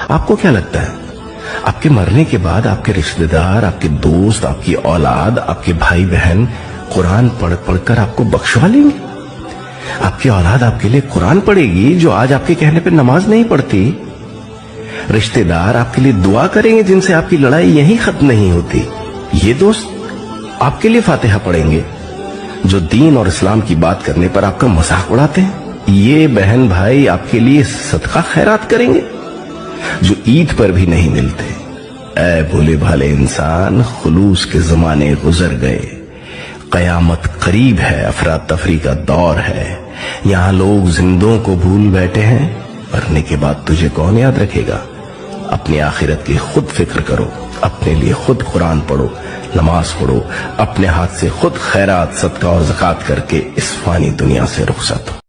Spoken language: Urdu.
آپ کو کیا لگتا ہے آپ کے مرنے کے بعد آپ کے رشتہ دار، آپ کے دوست، آپ کی اولاد، آپ کے بھائی بہن قرآن پڑھ پڑھ کر آپ کو بخشوا لیں گے؟ آپ کی اولاد آپ کے لیے قرآن پڑھے گی جو آج آپ کے کہنے پہ نماز نہیں پڑھتی؟ رشتہ دار آپ کے لیے دعا کریں گے جن سے آپ کی لڑائی یہیں ختم نہیں ہوتی؟ یہ دوست آپ کے لیے فاتحہ پڑھیں گے جو دین اور اسلام کی بات کرنے پر آپ کا مذاق اڑاتے ہیں؟ یہ بہن بھائی آپ کے لیے صدقہ خیرات کریں گے جو عید پر بھی نہیں ملتے؟ اے بھولے بھالے انسان، خلوص کے زمانے گزر گئے، قیامت قریب ہے، افراتفری کا دور ہے، یہاں لوگ زندوں کو بھول بیٹھے ہیں، مرنے کے بعد تجھے کون یاد رکھے گا؟ اپنی آخرت کی خود فکر کرو، اپنے لیے خود قرآن پڑھو، نماز پڑھو، اپنے ہاتھ سے خود خیرات، صدقہ اور زکوٰۃ کر کے اس فانی دنیا سے رخصت ہو۔